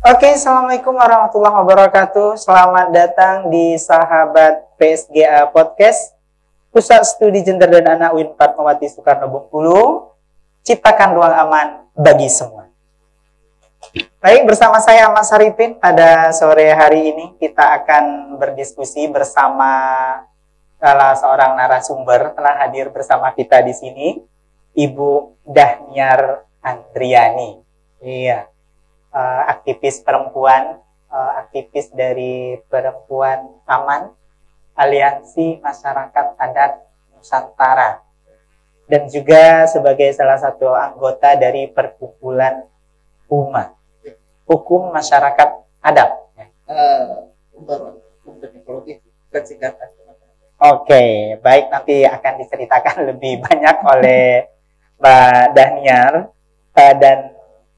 Oke, Assalamualaikum warahmatullahi wabarakatuh. Selamat datang di Sahabat PSGA Podcast, Pusat Studi Gender dan Anak UIN Fatmawati Soekarno Bengkulu. Ciptakan ruang aman bagi semua. Baik, bersama saya Mas Haripin. Pada sore hari ini kita akan berdiskusi bersama salah seorang narasumber. Telah hadir bersama kita di sini, Ibu Dahniar Andriani. Iya. Aktivis perempuan, aktivis dari Perempuan Aman, Aliansi Masyarakat Adat Nusantara, dan juga sebagai salah satu anggota dari Perkumpulan HUMA, Hukum Masyarakat Adat. Oke, baik, nanti akan diceritakan lebih banyak oleh Mbak Dahniar, dan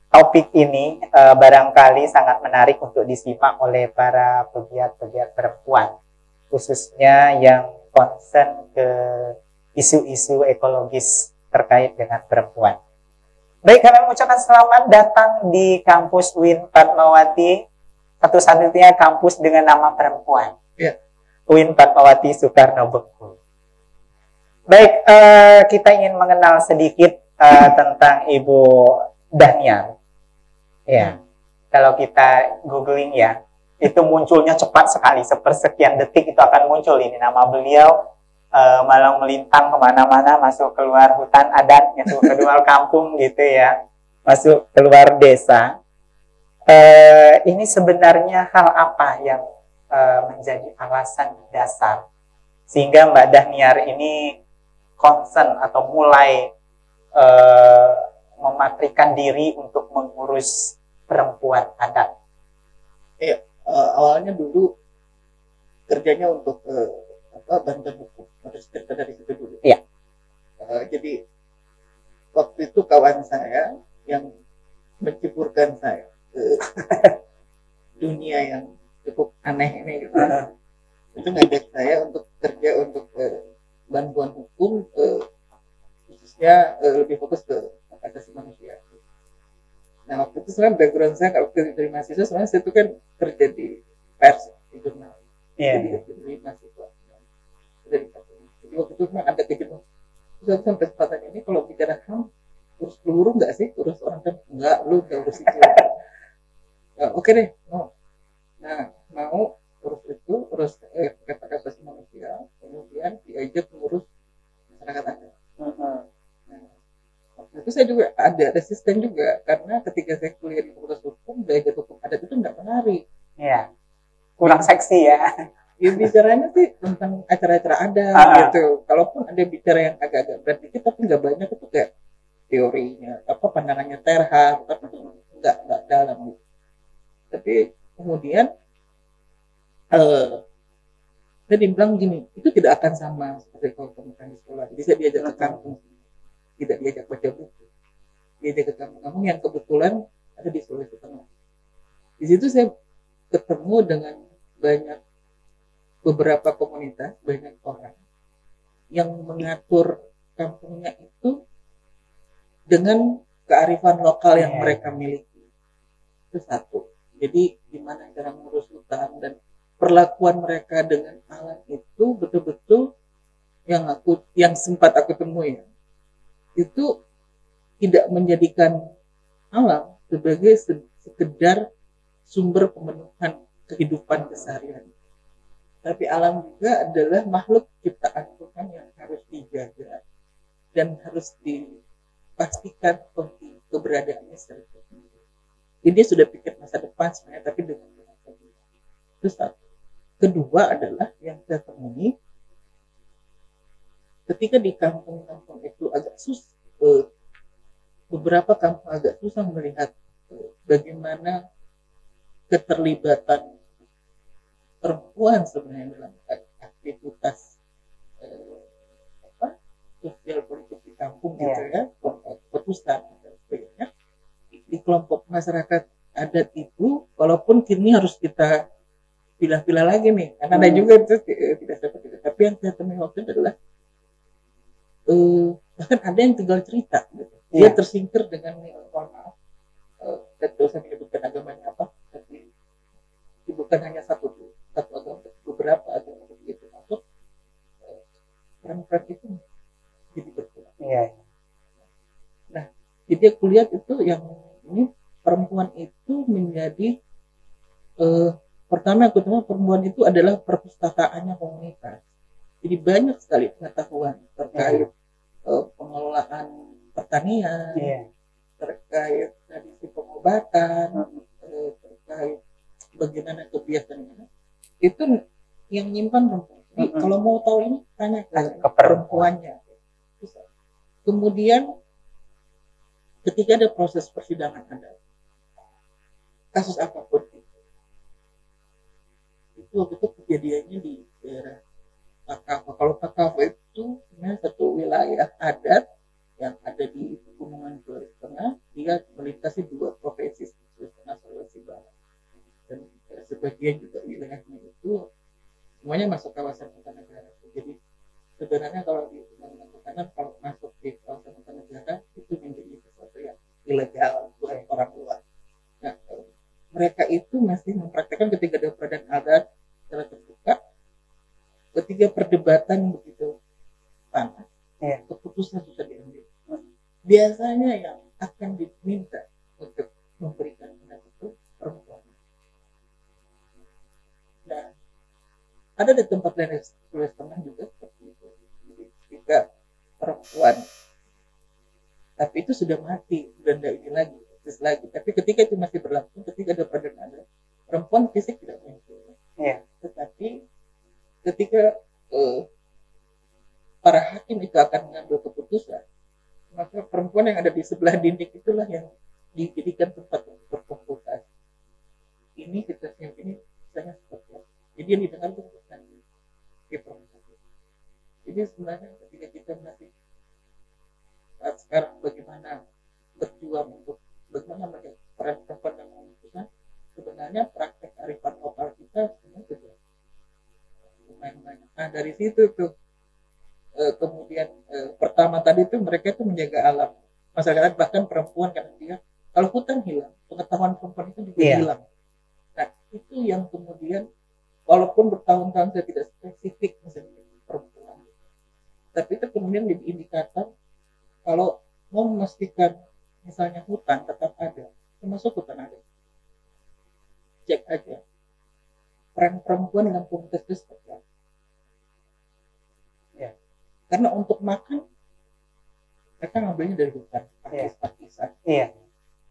topik ini barangkali sangat menarik untuk disimak oleh para pegiat-pegiat perempuan, khususnya yang concern ke isu-isu ekologis terkait dengan perempuan. Baik, kami mengucapkan selamat datang di kampus UIN Fatmawati, satu-satunya kampus dengan nama perempuan. Ya. UIN Fatmawati Soekarno Bengkulu. Baik, kita ingin mengenal sedikit tentang Ibu Dahniar. Ya, kalau kita googling ya, itu munculnya cepat sekali, sepersekian detik itu akan muncul ini nama beliau, malang melintang kemana-mana, masuk keluar hutan adat, masuk keluar kampung gitu ya, masuk keluar desa. Ini sebenarnya hal apa yang menjadi alasan dasar sehingga Mbak Dahniar ini concern atau mulai mematrikan diri untuk mengurus perempuan adat? Iya, awalnya dulu kerjanya untuk bantuan hukum, harus cerita dari situ dulu. Iya. Jadi waktu itu kawan saya yang menceburkan saya ke dunia yang cukup aneh ini gitu. Itu ngajak saya untuk kerja untuk bantuan hukum, khususnya lebih fokus ke hak asasi manusia. Nah, waktu itu sebenarnya background saya kalau dari mahasiswa, sebenarnya saya itu kan kerja di pers, di jurnal. Yeah. Jadi mahasiswa. Jadi waktu itu memang ada kejenuhan. Terus aku sampai kesempatan ini kalau bicara HAM, urus peluru nggak sih? Urus orang kan? Enggak, lu nggak urus itu. Nah, oke deh, mau. Nah, mau urus itu, urus hak asasi manusia, kemudian diajak mengurus masyarakat adat. Itu saya juga ada resisten juga karena ketika saya kuliah di Fakultas Hukum, belajar hukum adat itu nggak menarik. Iya, kurang seksi ya. Ya bicaranya sih tentang acara-acara adat gitu. Kalaupun ada bicara yang agak-agak berat dikit, tapi nggak banyak, itu kayak teorinya, pandangannya Terhar, tapi itu nggak dalam gitu. Tapi kemudian saya dibilang gini, itu tidak akan sama seperti kalau teman di sekolah. Jadi saya diajak ke kampung, tidak diajak baca buku, diajak ke kampung-kampung yang kebetulan ada di Sulawesi Tengah. Di situ saya ketemu dengan beberapa komunitas, banyak orang yang mengatur kampungnya itu dengan kearifan lokal yang mereka miliki. Itu satu. Jadi gimana cara mengurus hutan dan perlakuan mereka dengan alam itu betul-betul yang sempat aku temui, itu tidak menjadikan alam sebagai sekedar sumber pemenuhan kehidupan keseharian, tapi alam juga adalah makhluk ciptaan Tuhan yang harus dijaga dan harus dipastikan keberadaannya secara tertentu. Jadi dia sudah pikir masa depan sebenarnya, tapi dengan masa depan. Itu satu. Kedua adalah yang saya temui ketika di kampung-kampung itu agak beberapa kampung agak susah melihat bagaimana keterlibatan perempuan sebenarnya dalam aktivitas sosial politik di kampung gitu ya, keputusan dan sebagainya. Di kelompok masyarakat adat itu, walaupun kini harus kita pilah-pilah lagi nih, karena ada juga itu tidak seperti itu. Tapi yang saya temui waktu itu adalah bahkan ada yang tinggal cerita gitu. Dia tersingkir dengan mohon maaf, saya tidak usah menyebutkan agamanya apa, bukan hanya satu agama, beberapa agama begitu masuk, peran-peran itu jadi berkurang. Nah, jadi aku lihat itu yang ini perempuan itu menjadi pertama perempuan itu adalah perpustakaannya komunitas. Jadi banyak sekali pengetahuan terkait pengelolaan pertanian, terkait tradisi pengobatan, terkait bagaimana kebiasaan itu yang nyimpan perempuan. Jadi kalau mau tahu ini tanya ke perempuannya. Kemudian ketika ada proses persidangan ada kasus apapun itu waktu itu kejadiannya di daerah Takava. Kalau Takava itu sebenarnya satu wilayah adat yang ada di Pegunungan Sulawesi Tengah, dia melintasi dua provinsi Sulawesi Tengah, Sulawesi Barat, dan sebagian juga wilayahnya itu semuanya masuk kawasan hutan negara. Jadi sebenarnya kalau di undang-undang kehutanan kalau masuk di kawasan hutan negara itu menjadi sesuatu yang ilegal buat orang luar. Nah, mereka itu masih mempraktekkan ketika ada peradaban adat secara terbuka, ketika perdebatan begitu panas, keputusan bisa diambil. Biasanya yang akan diminta untuk memberikan pendapat itu perempuan. Nah, ada di tempat lain di Sulawesi Tengah juga seperti itu. Jadi, ketika perempuan, tapi itu sudah mati, sudah tidak ini lagi, terus lagi. Tapi ketika itu masih berlangsung, ketika ada perdebatan adat, perempuan fisik tidak muncul. Tetapi ketika para hakim itu akan mengambil keputusan, maka perempuan yang ada di sebelah dinding itulah yang dijadikan tempat untuk berkonsultasi. Ini situasinya ini misalnya seperti apa. Jadi yang didengar itu bukan di perempuan. Jadi sebenarnya ketika kita masih saat sekarang bagaimana berjuang untuk bagaimana melihat peran perempuan yang memutuskan, sebenarnya praktek arifan lokal kita sebenarnya sudah lumayan banyak. Nah dari situ tuh kemudian pertama tadi itu mereka itu menjaga alam masyarakat, bahkan perempuan karena dia kalau hutan hilang pengetahuan perempuan itu juga hilang. Nah itu yang kemudian walaupun bertahun-tahun saya tidak spesifik misalnya perempuan, tapi itu kemudian jadi indikator kalau mau memastikan misalnya hutan tetap ada, termasuk hutan ada, cek aja peran perempuan dalam komunitas itu seperti apa. Karena untuk makan mereka ngambilnya dari hutan, pakis-pakisan,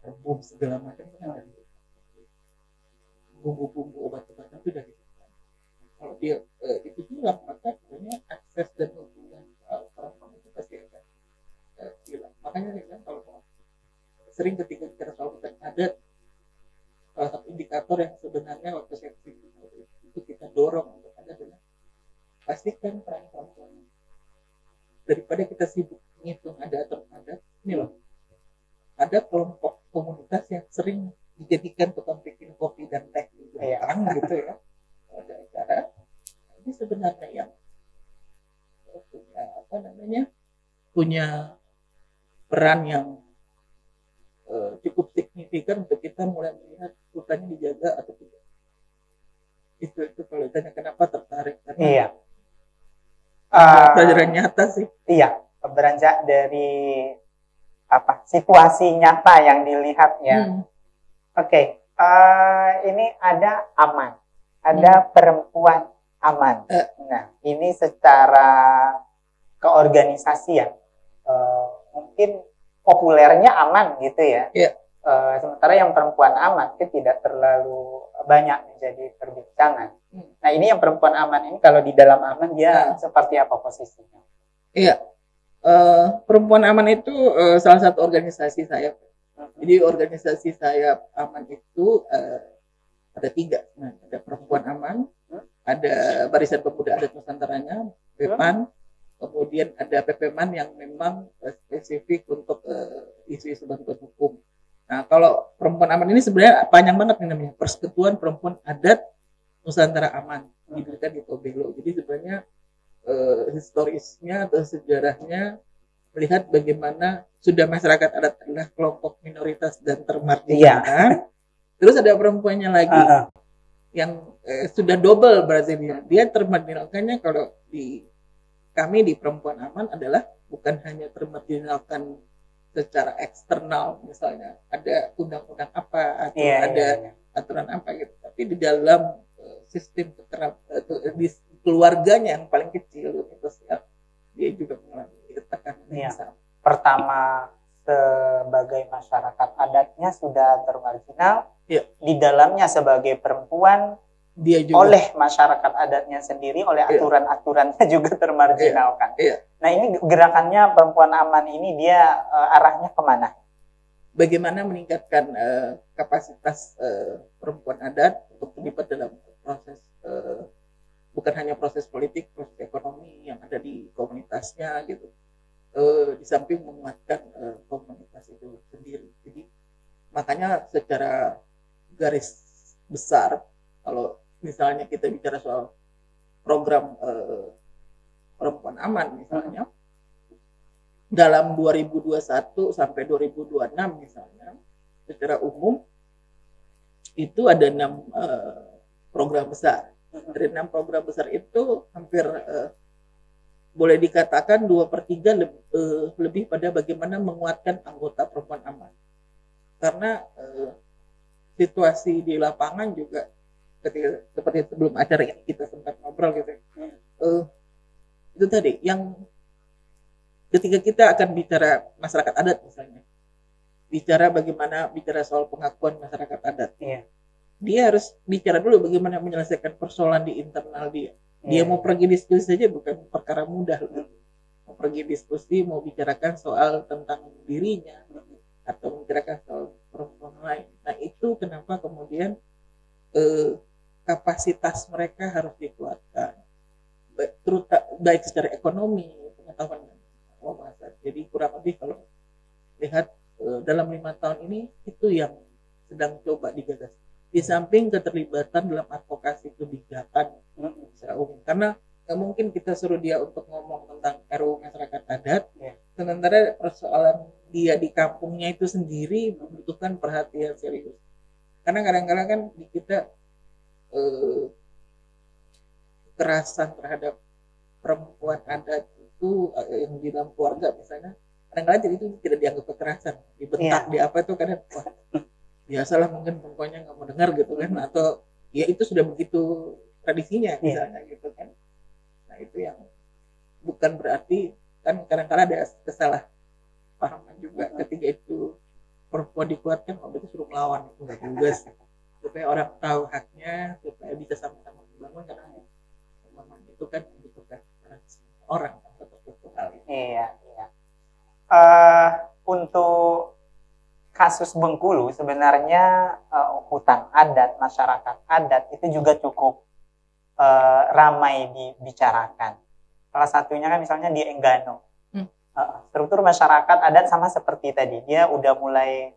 rebung segala macam kan dari hutan. Bumbu-bumbu obat-obatan itu dari hutan. Kalau dia itu hilang, maka sebenarnya akses dan hubungan perempuan itu pasti akan hilang. Makanya saya bilang kalau sering ketika bicara soal hutan adat, salah satu indikator yang sebenarnya waktu saya itu kita dorong untuk ada adalah pastikan peran perempuan. Daripada kita sibuk menghitung ada atau ada, ini loh, ada kelompok komunitas yang sering dijadikan tukang bikin kopi dan teh di belakang gitu ya, ada acara. Ini sebenarnya yang punya punya peran yang cukup signifikan untuk kita mulai melihat hutannya dijaga atau tidak. Itu kalau ditanya kenapa tertarik karena pelajaran nyata sih. Beranjak dari situasi nyata yang dilihatnya. Ini ada aman, ada perempuan aman. Nah, ini secara keorganisasian mungkin populernya aman gitu ya. Sementara yang perempuan aman itu tidak terlalu banyak menjadi perbincangan. Nah ini yang perempuan aman ini kalau di dalam aman dia seperti apa posisinya? Perempuan aman itu salah satu organisasi saya. Jadi organisasi saya aman itu ada 3. Nah, ada perempuan aman, ada Barisan Pemuda Adat Nusantaranya, PEPAN, kemudian ada PPMAN yang memang spesifik untuk isu-isu bantuan hukum. Nah, kalau perempuan aman ini sebenarnya panjang banget nih namanya, Persekutuan Perempuan Adat Nusantara Aman, didirikan di Tobelo. Jadi sebenarnya historisnya atau sejarahnya melihat bagaimana sudah masyarakat adat adalah kelompok minoritas dan termarginalkan. Terus ada perempuannya lagi yang sudah double berarti dia termarginalkannya. Kalau di kami di Perempuan Aman adalah bukan hanya termarginalkan secara eksternal, misalnya ada undang-undang apa atau ada aturan apa gitu, tapi di dalam sistem di keluarganya yang paling kecil sosial dia juga mengalami tekanan yang sama. Pertama, sebagai masyarakat adatnya sudah termarginal, di dalamnya sebagai perempuan dia juga oleh masyarakat adatnya sendiri, oleh aturan-aturannya juga termarginalkan. Nah, ini gerakannya Perempuan Aman ini dia arahnya kemana? Bagaimana meningkatkan kapasitas perempuan adat untuk terlibat dalam proses bukan hanya proses politik, proses ekonomi yang ada di komunitasnya gitu. Di samping menguatkan komunitas itu sendiri. Jadi makanya secara garis besar, kalau misalnya kita bicara soal program Perempuan Aman misalnya, dalam 2021 sampai 2026 misalnya, secara umum itu ada 6 program besar. Dari 6 program besar itu hampir boleh dikatakan 2/3 lebih pada bagaimana menguatkan anggota Perempuan Aman. Karena situasi di lapangan juga ketika seperti sebelum acara ini kita sempat ngobrol gitu. Itu tadi yang ketika kita akan bicara masyarakat adat misalnya, bicara bagaimana bicara soal pengakuan masyarakat adat, dia harus bicara dulu bagaimana menyelesaikan persoalan di internal dia. Dia mau pergi diskusi saja bukan perkara mudah. Mau pergi diskusi, mau bicarakan soal tentang dirinya atau membicarakan soal perempuan lain. Nah itu kenapa kemudian kapasitas mereka harus dikuatkan, baik secara ekonomi, pengetahuan, wawasan. Jadi kurang lebih kalau lihat dalam 5 tahun ini itu yang sedang coba digagas. Di samping keterlibatan dalam advokasi kebijakan secara umum, karena nggak mungkin kita suruh dia untuk ngomong tentang RUU masyarakat adat, sementara persoalan dia di kampungnya itu sendiri membutuhkan perhatian serius. Karena kadang-kadang kan di kita kekerasan terhadap perempuan adat itu yang di dalam keluarga misalnya, kadang-kadang itu tidak dianggap kekerasan, dibentak di apa itu kadang biasalah mungkin perempuannya nggak mau dengar gitu kan, atau ya itu sudah begitu tradisinya misalnya gitu kan. Nah itu yang bukan berarti kan kadang-kadang ada kesalahpahaman juga ketika itu perempuan dikuatkan, oh berarti suruh melawan, itu nggak juga sih. Supaya orang tahu haknya, supaya bisa sama-sama membangun, karena memang itu kan membutuhkan orang untuk hal itu. Untuk kasus Bengkulu sebenarnya hutan adat, masyarakat adat itu juga cukup ramai dibicarakan. Salah satunya kan misalnya di Enggano. Struktur masyarakat adat sama seperti tadi, dia udah mulai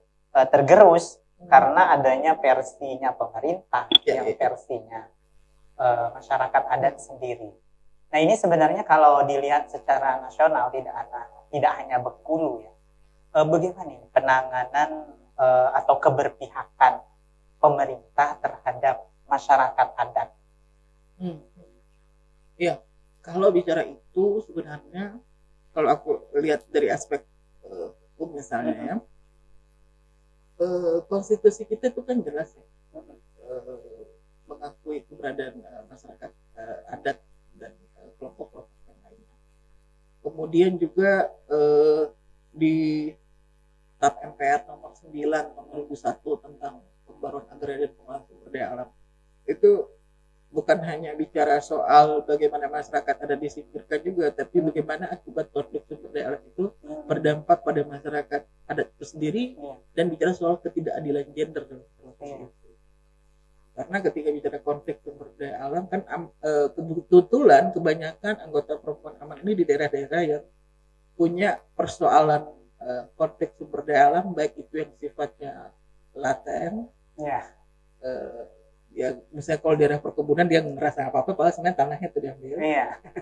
tergerus karena adanya versinya pemerintah, yang versinya masyarakat adat sendiri. Nah ini sebenarnya kalau dilihat secara nasional tidak hanya Bengkulu ya. Bagaimana nih penanganan atau keberpihakan pemerintah terhadap masyarakat adat? Ya, kalau bicara itu sebenarnya kalau aku lihat dari aspek hukum misalnya ya, konstitusi kita itu kan jelas ya, mengakui keberadaan masyarakat adat dan kelompok-kelompok yang lainnya. Kemudian juga di TAP MPR nomor 9 tahun 2001 tentang pembaruan agraria dan pengelolaan sumber daya alam, itu bukan hanya bicara soal bagaimana masyarakat ada disingkirkan juga, tapi bagaimana akibat konflik sumber daya alam itu berdampak pada masyarakat adat itu sendiri, dan bicara soal ketidakadilan gender dalam proses itu. Karena ketika bicara konflik sumber daya alam kan kebetulan kebanyakan anggota Perempuan Aman ini di daerah-daerah yang punya persoalan konflik sumber daya alam, baik itu yang sifatnya laten, ya misalnya kalau daerah perkebunan dia ngerasa apa-apa, padahal sebenarnya tanahnya itu diambil,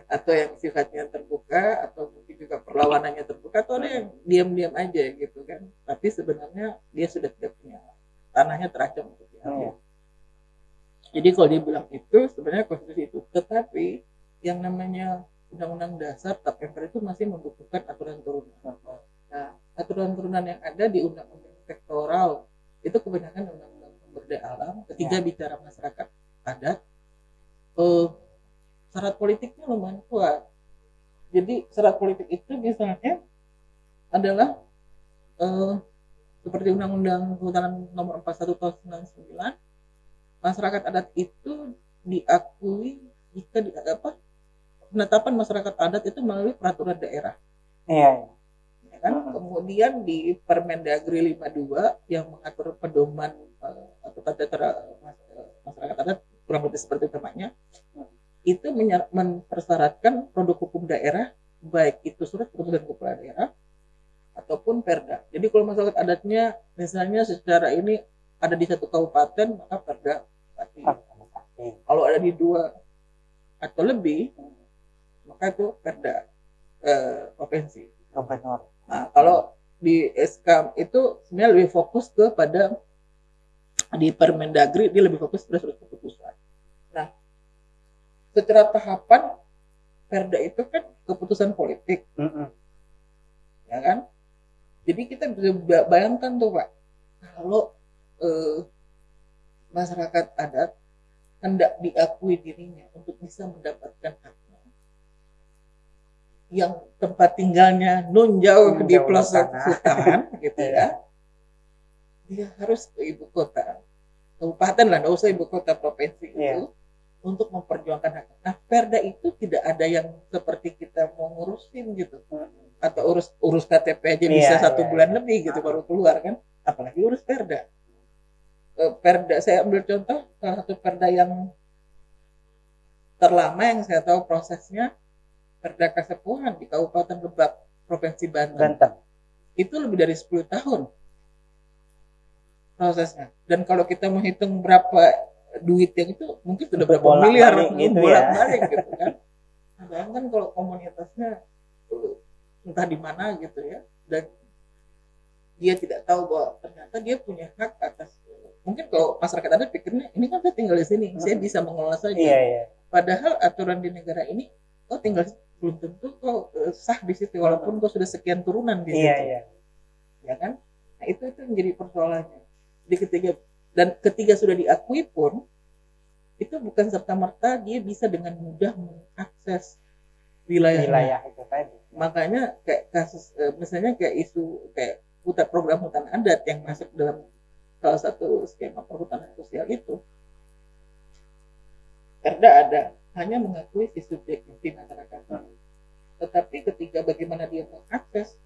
atau yang sifatnya terbuka, atau mungkin juga perlawanannya terbuka, atau ada yang diam-diam aja gitu kan, tapi sebenarnya dia sudah tidak punya tanahnya terancam untuk diambil. Jadi kalau dia bilang itu sebenarnya konstitusi itu, tetapi yang namanya undang-undang dasar tap MPR itu masih membutuhkan aturan turunan. Nah, aturan turunan yang ada di undang-undang sektoral itu kebanyakan undang-undang sumber daya alam. Ketika bicara masyarakat adat, syarat politiknya lumayan kuat. Jadi syarat politik itu misalnya adalah seperti Undang-Undang Kehutanan Nomor 41 Tahun 99, masyarakat adat itu diakui jika penetapan masyarakat adat itu melalui peraturan daerah. Iya. Ya kan? Kemudian di Permendagri 52 yang mengatur pedoman atau tata cara masyarakat adat, kurang lebih seperti temanya, itu mempersyaratkan produk hukum daerah, baik itu surat keputusan kepala daerah ataupun perda. Jadi kalau masyarakat adatnya misalnya secara ini ada di satu kabupaten, maka perda pasti. Kalau ada di 2 atau lebih, maka itu perda provinsi. Nah, kalau di SK itu sebenarnya lebih fokus kepada di Permendagri, dia lebih fokus pada surat keputusan. Nah, secara tahapan perda itu kan keputusan politik, ya kan? Jadi kita bisa bayangkan tuh Pak, kalau masyarakat adat hendak diakui dirinya untuk bisa mendapatkan haknya, yang tempat tinggalnya jauh di pelosok hutan, gitu ya, dia harus ke ibu kota, kabupaten lah, nggak usah ibu kota provinsi itu, untuk memperjuangkan hak. Nah, perda itu tidak ada yang seperti kita mau ngurusin gitu, atau urus KTP aja bisa 1 bulan lebih gitu baru keluar kan, apalagi urus perda. Perda saya ambil contoh salah satu perda yang terlama yang saya tahu prosesnya, Perda Kasepuhan di Kabupaten Lebak, Provinsi Banten. Itu lebih dari 10 tahun prosesnya. Dan kalau kita menghitung berapa duit yang itu, mungkin sudah berapa miliar gitu bolak-balik gitu kan. Bayangkan kalau komunitasnya entah di mana gitu ya, dan dia tidak tahu bahwa ternyata dia punya hak atas, mungkin kalau masyarakat adat pikirnya ini kan saya tinggal di sini, saya bisa mengelola saja. Padahal aturan di negara ini, tinggal belum tentu kau sah di situ walaupun kau sudah sekian turunan di situ. Ya kan? Nah, itu menjadi persoalannya. Jadi ketika sudah diakui pun, itu bukan serta-merta dia bisa dengan mudah mengakses wilayah itu tadi. Makanya kayak kasus misalnya kayak isu kayak program hutan adat yang masuk dalam salah satu skema perhutanan sosial itu, perda ada, hanya mengakui si subjektivitas masyarakat. Tetapi ketika bagaimana dia mengakses,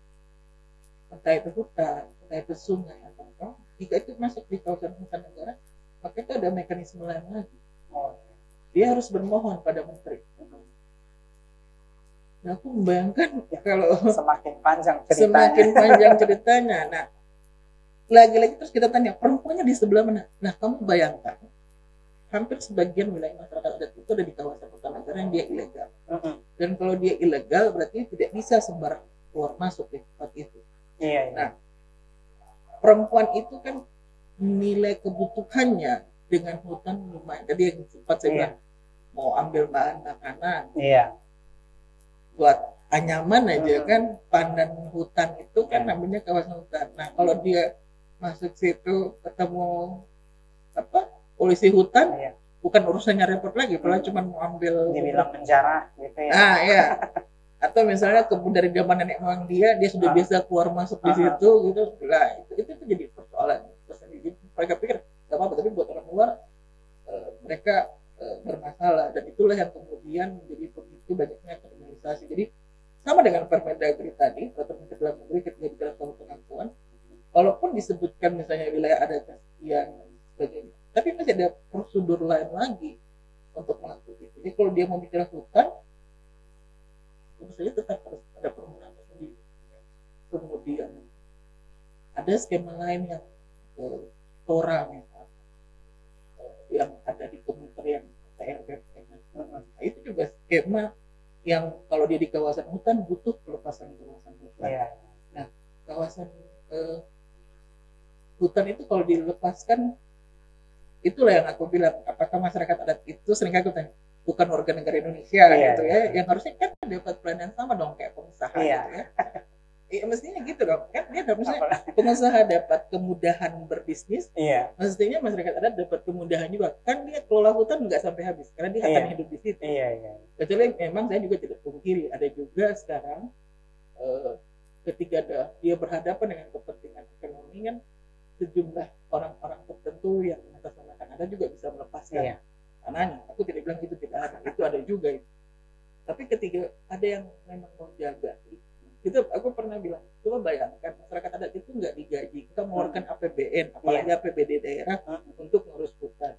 entah itu hutan, entah itu sungai atau apa, jika itu masuk di kawasan hutan negara, maka itu ada mekanisme lain lagi. Dia harus bermohon pada menteri. Nah, aku membayangkan kalau semakin panjang ceritanya. Nah, lagi-lagi terus kita tanya, perempuannya di sebelah mana? Nah, kamu bayangkan, hampir sebagian wilayah masyarakat adat itu ada di kawasan hutan negara yang dia ilegal. Dan kalau dia ilegal, berarti tidak bisa sembarang keluar masuk di tempat itu. Nah, perempuan itu kan nilai kebutuhannya dengan hutan lumayan. Jadi yang sempat saya bilang, mau ambil bahan makanan, buat anyaman aja kan, pandan hutan itu kan namanya kawasan hutan. Nah, kalau dia masuk situ ketemu polisi hutan, bukan urusannya repot lagi, padahal cuma mau ambil, dibilang penjara gitu ya. Nah, ya. Atau misalnya kebun dari zaman nenek moyang dia sudah biasa keluar masuk di situ gitu. Nah, itu jadi persoalan. Jadi mereka pikir nggak apa-apa, tapi buat orang luar mereka bermasalah, dan itulah yang kemudian menjadi pemicu banyaknya kriminalisasi. Jadi sama dengan Permendagri tadi, peraturan menteri dalam negeri ketika bicara soal pengakuan, walaupun disebutkan misalnya wilayah adat yang sebagainya, tapi masih ada prosedur lain lagi untuk mengakui itu. Jadi kalau dia mau bicara hutan, tentu saja tetap harus ada permohonan sendiri. Kemudian ada skema lain yang TORA misalnya, yang ada di Kementerian PRBPN. Nah, itu juga skema yang kalau dia di kawasan hutan butuh pelepasan kawasan hutan. Nah, kawasan hutan itu kalau dilepaskan itulah yang aku bilang, apakah masyarakat adat itu seringkali aku tanya, bukan warga negara Indonesia gitu ya, yang harusnya kan dapat pelayanan sama dong kayak pengusaha gitu ya. Iya mestinya gitu dong kan, dia harusnya pengusaha dapat kemudahan berbisnis, mestinya masyarakat adat dapat kemudahan juga kan, dia kelola hutan nggak sampai habis karena dia akan hidup di situ. Kecuali memang saya juga tidak pungkiri ada juga sekarang ketika dia berhadapan dengan kepentingan ekonomi kan, sejumlah orang-orang tertentu yang mengatasnamakan ada juga bisa melepaskan tanahnya. Aku tidak bilang itu tidak ada, itu ada juga itu. Tapi ketika ada yang memang mau jaga itu, aku pernah bilang, coba bayangkan masyarakat adat itu nggak digaji, kita mengeluarkan APBN, apalagi APBD daerah untuk ngurus hutan,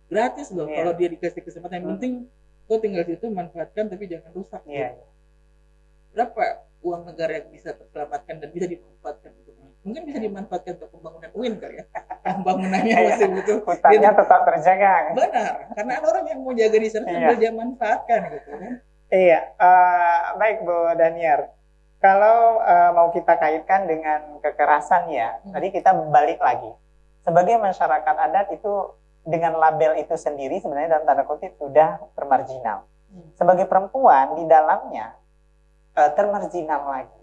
gratis loh. Kalau dia dikasih kesempatan, yang penting kau tinggal situ manfaatkan tapi jangan rusak. Berapa uang negara yang bisa terselamatkan dan bisa dimanfaatkan untuk mungkin bisa dimanfaatkan untuk pembangunan UIN kali ya, bangunannya masih butuh, hutannya tetap terjaga. Benar, karena ada orang yang mau jaga di sana sambil dia manfaatkan gitu kan. Baik Bu Daniar. Kalau mau kita kaitkan dengan kekerasan ya, tadi kita balik lagi. Sebagai masyarakat adat itu dengan label itu sendiri sebenarnya dalam tanda kutip sudah termarginal. Sebagai perempuan di dalamnya termarginal lagi.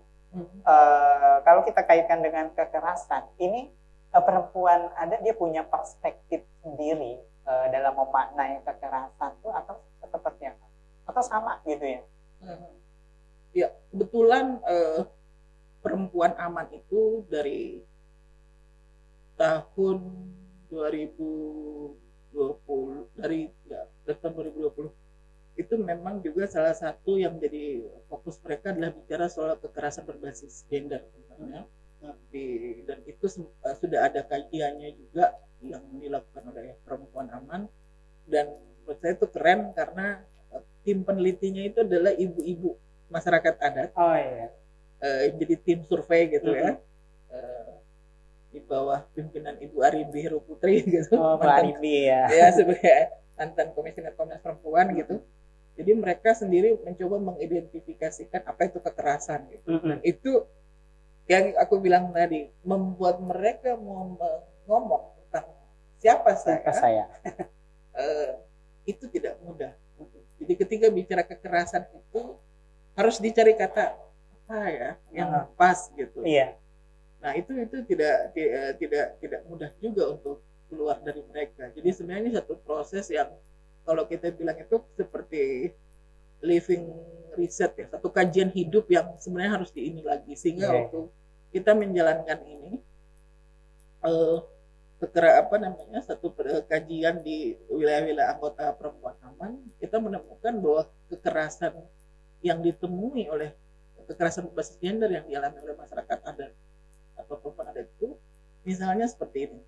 Kalau kita kaitkan dengan kekerasan, ini perempuan adat dia punya perspektif sendiri dalam memaknai kekerasan itu atau seperti apa? Atau sama gitu ya? Ya, kebetulan perempuan aman itu dari tahun 2020 dari tahun 2020 itu memang juga salah satu yang menjadi fokus mereka adalah bicara soal kekerasan berbasis gender misalnya. Dan itu sudah ada kajiannya juga yang dilakukan oleh perempuan aman, dan menurut saya itu keren karena tim penelitinya itu adalah ibu-ibu masyarakat adat. Jadi tim survei gitu ya, di bawah pimpinan Ibu Arimbi Heru Putri gitu, ya sebagai mantan komisioner Komnas Perempuan gitu. Jadi mereka sendiri mencoba mengidentifikasikan apa itu kekerasan gitu. Dan itu yang aku bilang tadi, membuat mereka mau ngomong tentang siapa saya. Itu tidak mudah. Jadi ketika bicara kekerasan itu harus dicari kata apa ya yang pas gitu. Nah itu tidak mudah juga untuk keluar dari mereka. Jadi sebenarnya ini satu proses yang kalau kita bilang itu seperti living reset ya, satu kajian hidup yang sebenarnya harus diini lagi, sehingga waktu kita menjalankan ini satu kajian di wilayah-wilayah anggota perempuan aman, kita menemukan bahwa kekerasan yang ditemui oleh kekerasan berbasis gender yang dialami oleh masyarakat adat atau perempuan adat itu misalnya seperti ini.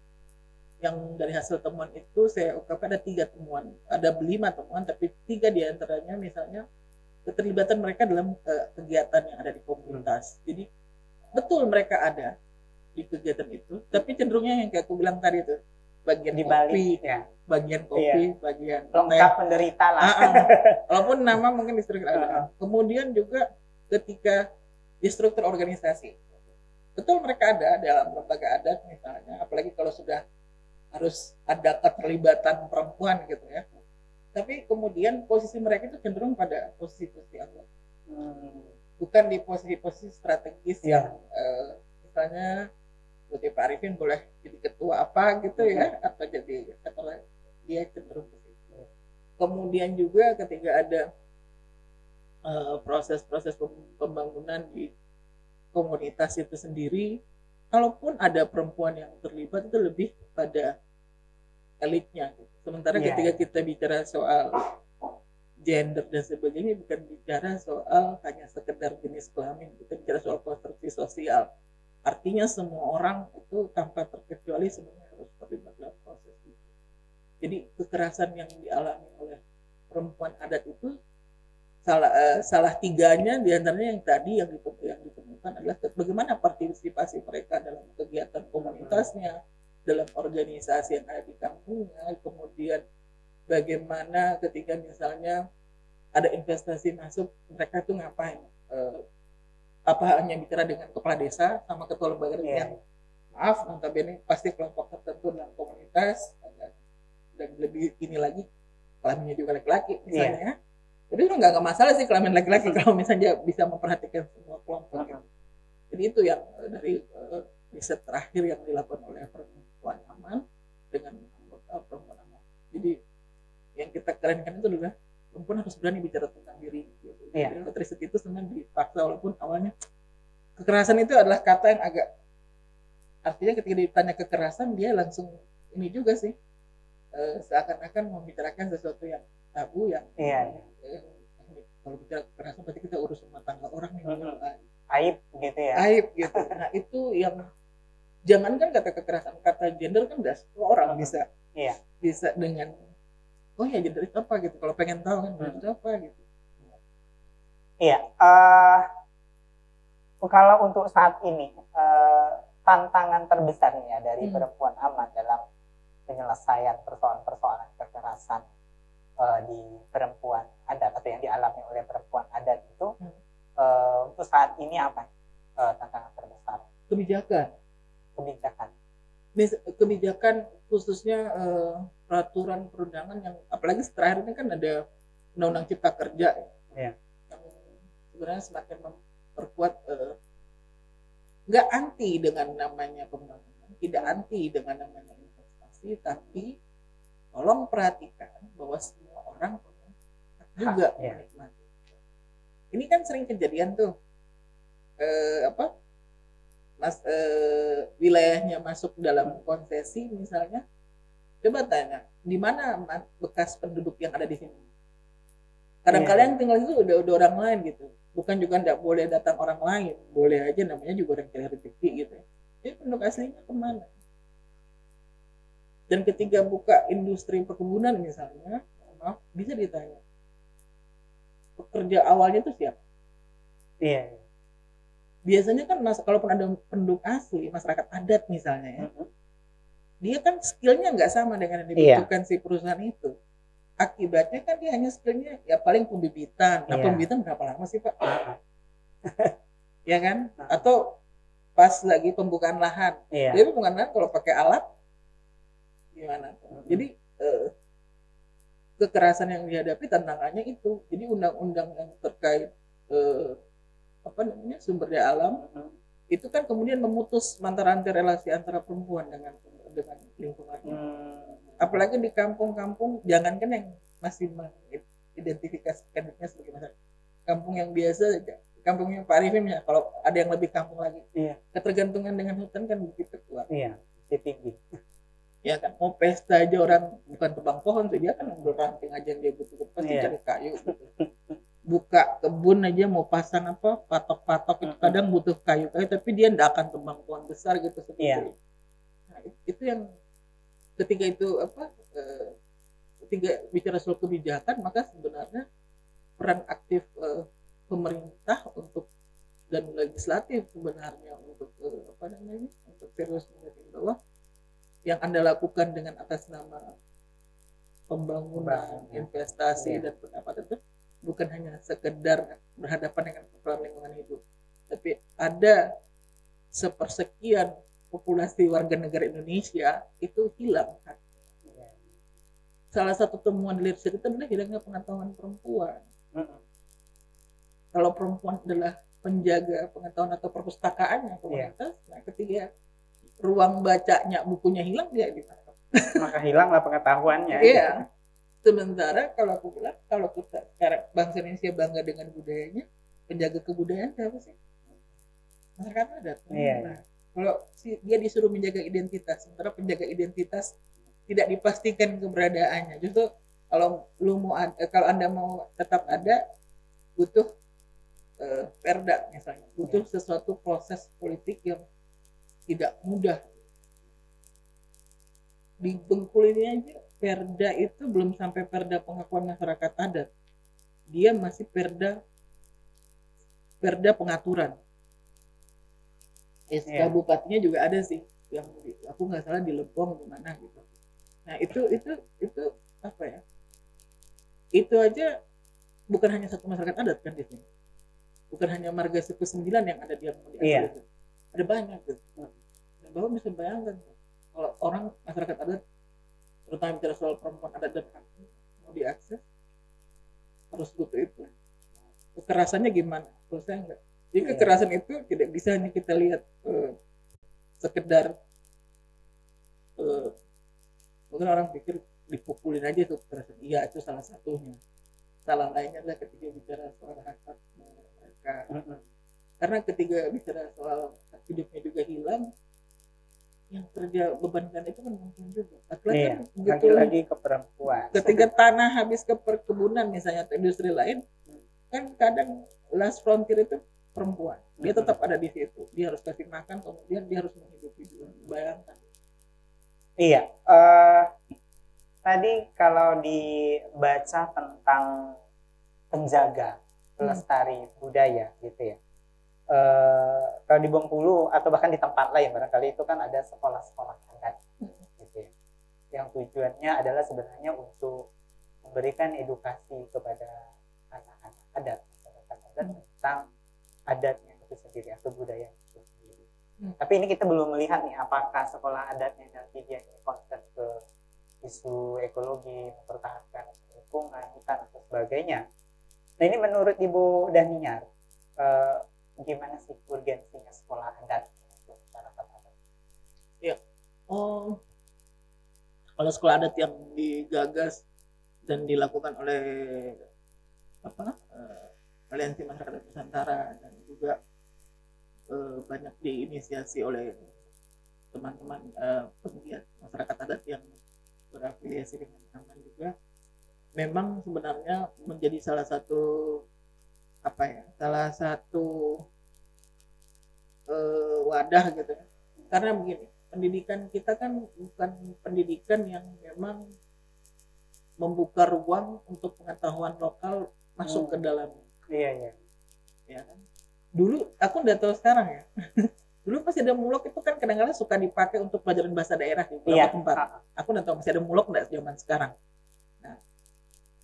Yang dari hasil temuan itu saya ungkapkan ada 3 temuan, ada 5 temuan, tapi 3 diantaranya misalnya keterlibatan mereka dalam kegiatan yang ada di komunitas. Jadi betul mereka ada di kegiatan itu, tapi cenderungnya yang kayak aku bilang tadi itu bagian di kopi, bagian kopi, bagian lengkap penderita lah. Walaupun nama mungkin di struktur ada. Kemudian juga ketika di struktur organisasi, betul mereka ada dalam lembaga adat misalnya, apalagi kalau sudah harus ada keterlibatan perempuan gitu ya. Tapi kemudian posisi mereka itu cenderung pada posisi-posisi anggota, bukan di posisi-posisi strategis yang misalnya seperti Pak Arifin boleh jadi ketua apa gitu ya, atau jadi dia cenderung ke situ. Kemudian juga ketika ada proses-proses pembangunan di komunitas itu sendiri, kalaupun ada perempuan yang terlibat itu lebih pada elitnya. Sementara ketika kita bicara soal gender dan sebagainya, bukan bicara soal hanya sekedar jenis kelamin, kita bicara soal konstruksi sosial. Artinya semua orang itu tanpa terkecuali sebenarnya harus terlibat dalam proses itu. Jadi kekerasan yang dialami oleh perempuan adat itu salah 3-nya diantaranya yang tadi yang ditemukan adalah bagaimana partisipasi mereka dalam kegiatan komunitasnya, dalam organisasi yang ada di kampungnya, kemudian bagaimana ketika misalnya ada investasi masuk, mereka tuh ngapain, apa hanya bicara dengan kepala desa sama ketua lembaga yang maaf notabene pasti kelompok tertentu dalam komunitas, dan lebih ini lagi kelaminnya juga laki-laki misalnya ya. Jadi nggak masalah sih kelamin laki-laki kalau misalnya bisa memperhatikan semua kelompok gitu. Jadi itu yang dari riset terakhir yang dilakukan oleh Perempuan Aman dengan anggota Perempuan Aman. Jadi yang kita kerenkan itu adalah perempuan harus berani bicara tentang diri gitu. Jadi riset itu sebenarnya dipaksa walaupun awalnya kekerasan itu adalah kata yang agak, artinya ketika ditanya kekerasan dia langsung ini juga sih seakan-akan membicarakan sesuatu yang tabu yang kalau bicara kekerasan berarti kita urus rumah tangga orang nih, aib gitu ya. Aib gitu. Nah itu yang jangankan kata kekerasan, kata gender kan udah semua orang bisa dengan oh ya gender itu apa gitu. Kalau pengen tahu kan gender itu apa gitu. Iya. Kalau untuk saat ini tantangan terbesarnya dari Perempuan Aman dalam penyelesaian persoalan-persoalan kekerasan di perempuan adat atau yang dialami oleh perempuan adat itu untuk saat ini apa tantangan terbesar? Kebijakan khususnya peraturan perundangan yang apalagi terakhir ini kan ada Undang-Undang Cipta Kerja yang sebenarnya semakin memperkuat nggak anti dengan namanya pembangunan, tidak anti dengan namanya investasi, tapi tolong perhatikan bahwa semua orang juga menikmati. Ini kan sering kejadian tuh wilayahnya masuk dalam konsesi misalnya, coba tanya di mana bekas penduduk yang ada di sini. Kadang-kadang tinggal itu udah orang lain gitu, bukan juga tidak boleh datang orang lain, boleh aja namanya juga orang cari rezeki gitu. Jadi penduduk aslinya kemana? Dan ketika buka industri perkebunan misalnya, bisa ditanya pekerja awalnya itu siapa? Biasanya kan kalaupun ada penduduk asli, masyarakat adat misalnya ya, dia kan skillnya nggak sama dengan yang dibutuhkan si perusahaan itu. Akibatnya kan dia hanya skillnya ya paling pembibitan. Nah pembibitan berapa lama sih Pak? Ya kan? Atau pas lagi pembukaan lahan. Jadi pembukaan lahan kalau pakai alat gimana? Jadi kekerasan yang dihadapi tantangannya itu. Jadi undang-undang yang terkait sumber daya alam itu kan kemudian memutus mata-rantai relasi antara perempuan dengan lingkungan. Apalagi di kampung-kampung, jangankan yang masih mengidentifikasikan dirinya sebagai masyarakat, kampung yang biasa saja, kampungnya Pak Arifin ya, kalau ada yang lebih kampung lagi, ketergantungan dengan hutan kan begitu kuat. Tinggi. Ya kan, mau pesta aja orang bukan tebang pohon sih, dia kan berranting aja yang dia butuh, pasti cari kayu. Buka kebun aja mau pasang patok-patok itu kadang butuh kayu, tapi dia tidak akan tebang pohon besar gitu seperti itu. Nah, itu yang ketika itu ketika bicara soal kebijakan, maka sebenarnya peran aktif pemerintah dan legislatif sebenarnya untuk untuk serius mengerti bahwa yang Anda lakukan dengan atas nama pembangunan, investasi dan pendapatan itu bukan hanya sekedar berhadapan dengan persoalan lingkungan hidup, tapi ada sepersekian populasi warga negara Indonesia itu hilang. Salah satu temuan di riset itu adalah hilangnya pengetahuan perempuan. Kalau perempuan adalah penjaga pengetahuan atau perpustakaannya komunitas, nah ketika ruang bacanya bukunya hilang, dia ditangkap. Maka hilanglah pengetahuannya. Iya. Sementara kalau aku bilang, kalau kita sekarang bangsa Indonesia bangga dengan budayanya, penjaga kebudayaan siapa sih? Masyarakat adat. Nah, kalau dia disuruh menjaga identitas, sementara penjaga identitas tidak dipastikan keberadaannya. Justru kalau Anda mau tetap ada, butuh perda misalnya, butuh sesuatu proses politik yang tidak mudah. Di Bengkulu ini aja perda itu belum sampai perda pengakuan masyarakat adat, dia masih perda pengaturan. SK bupatinya juga ada sih, yang aku nggak salah di Lempong gimana gitu. Nah itu apa ya? Itu aja bukan hanya satu masyarakat adat kan di sini, bukan hanya marga suku 9 yang ada di itu. Ada banyak gitu. Dan Bapak bisa bayangkan kalau orang masyarakat adat terutama bicara soal perempuan adat dan hak mau diakses harus butuh itu. Kekerasannya gimana? Menurut saya enggak. Jadi kekerasan itu tidak bisa hanya kita lihat sekedar mungkin orang pikir dipukulin aja itu kekerasan. Iya, itu salah satunya. Salah lainnya adalah ketika bicara soal hak mereka. Karena ketika bicara soal hak hidupnya juga hilang, yang kerja bebankan itu kan mungkin juga. Kan lagi-lagi ke perempuan. Ketika tanah habis ke perkebunan misalnya atau industri lain, kan kadang last frontier itu perempuan. Dia tetap ada di situ. Dia harus kasih makan, kemudian dia harus menghidupi juga. Bayangkan. Iya. Tadi kalau dibaca tentang penjaga pelestari budaya gitu ya. Kalau di Bengkulu atau bahkan di tempat lain barangkali itu kan ada sekolah-sekolah adat gitu ya, yang tujuannya adalah sebenarnya untuk memberikan edukasi kepada anak-anak adat, masyarakat adat tentang adatnya itu sendiri atau budaya itu sendiri. Tapi ini kita belum melihat nih apakah sekolah adatnya nanti dia concern ke isu ekologi, mempertahankan lingkungan, hutan atau sebagainya. Nah ini menurut Ibu Daniar, gimana sih urgensinya sekolah adat untuk masyarakat adat? Ya, kalau sekolah adat yang digagas dan dilakukan oleh aliansi masyarakat Nusantara dan juga banyak diinisiasi oleh teman-teman penggiat masyarakat adat yang berafiliasi dengan Aman juga, memang sebenarnya menjadi salah satu wadah gitu. Karena begini, pendidikan kita kan bukan pendidikan yang memang membuka ruang untuk pengetahuan lokal masuk ke dalam. Iya. Ya kan? Dulu aku udah tahu sekarang ya. Dulu masih ada mulok itu kan kadang-kadang suka dipakai untuk pelajaran bahasa daerah di beberapa tempat. Aku udah tahu masih ada mulok enggak zaman sekarang. Nah,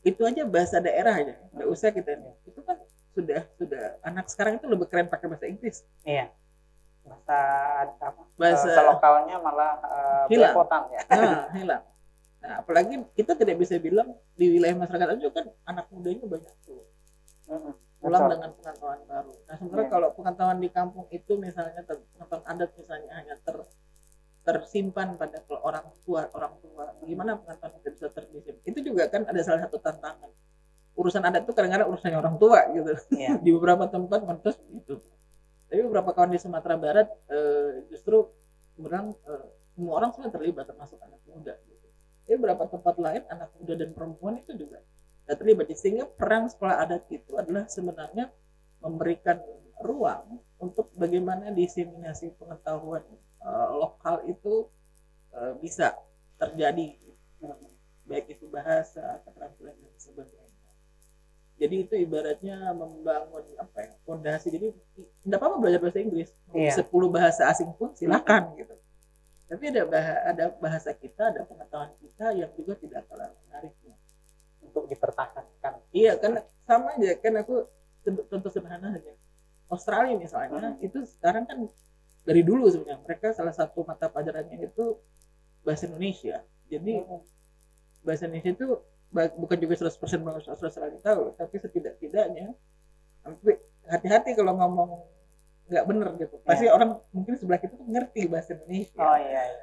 itu aja bahasa daerah aja. Enggak usah kita nih. Itu kan sudah anak sekarang itu lebih keren pakai bahasa Inggris. Iya. Bahasa lokalnya malah belepotan ya. Hilang. Nah, apalagi kita tidak bisa bilang di wilayah masyarakat aja kan anak mudanya banyak tuh. Pulang dengan pengetahuan baru. Nah, sementara kalau pengetahuan di kampung itu misalnya pengetahuan adat misalnya hanya tersimpan pada orang tua. Bagaimana pengetahuan itu bisa terdisim? Itu juga kan ada salah satu tantangan. Urusan adat itu kadang-kadang urusannya orang tua gitu. Di beberapa tempat mentos gitu. Tapi beberapa kawan di Sumatera Barat justru bilang semua orang sudah terlibat termasuk anak muda. Gitu. Tapi beberapa tempat lain anak muda dan perempuan itu juga terlibat. Sehingga peran sekolah adat itu adalah sebenarnya memberikan ruang untuk bagaimana diseminasi pengetahuan lokal itu bisa terjadi, baik itu bahasa, keterampilan dan sebagainya. Jadi itu ibaratnya membangun fondasi. Jadi tidak apa-apa belajar bahasa Inggris, 10 bahasa asing pun silakan gitu. Tapi ada bahasa kita, ada pengetahuan kita yang juga tidak kalah menariknya untuk dipertahankan. Iya, kan sama aja kan, aku contoh sederhana saja. Australia misalnya, itu sekarang kan dari dulu sebenarnya mereka salah satu mata pelajarannya itu bahasa Indonesia. Jadi bahasa Indonesia itu bukan juga 100% bahasa Australia tahu, tapi setidak-tidaknya hati-hati kalau ngomong nggak bener gitu. Pasti orang mungkin sebelah kita tuh ngerti bahasa Indonesia.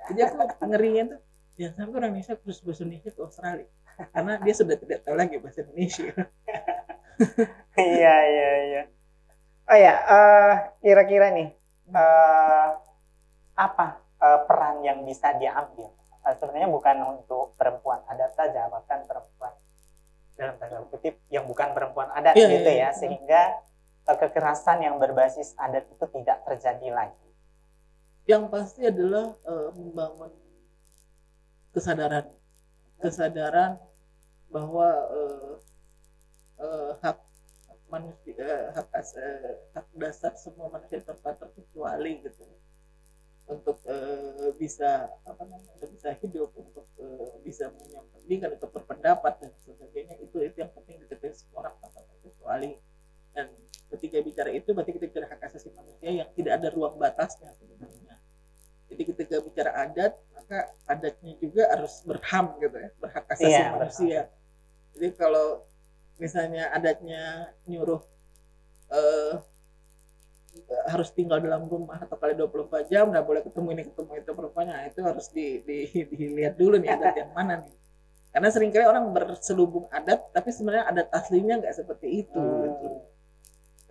Jadi aku ngerinya tuh jangan sampai orang Indonesia terus bahasa Indonesia ke Australia. Karena dia sudah tidak tahu lagi bahasa Indonesia. Iya. Oh ya, kira-kira nih apa peran yang bisa diambil? Sebenarnya bukan untuk perempuan adat saja, bahkan perempuan dalam tanda kutip yang bukan perempuan adat sehingga kekerasan yang berbasis adat itu tidak terjadi lagi. Yang pasti adalah membangun kesadaran bahwa hak manusia, hak dasar semua manusia tanpa terkecuali gitu, untuk bisa hidup, untuk bisa punya pendidikan, untuk berpendapat dan sebagainya, itu yang penting diketahui semua orang tanpa terkecuali. Dan ketika bicara itu berarti kita bicara hak asasi manusia yang tidak ada ruang batasnya sebenarnya. Jadi ketika bicara adat, maka maka adatnya juga harus berham gitu ya, berhak asasi manusia. Jadi kalau misalnya adatnya nyuruh harus tinggal dalam rumah atau kali 24 jam, nggak boleh ketemu ini ketemu itu perempuannya, itu harus dilihat dulu nih adat yang mana nih. Karena seringkali orang berselubung adat, tapi sebenarnya adat aslinya nggak seperti itu. Gitu.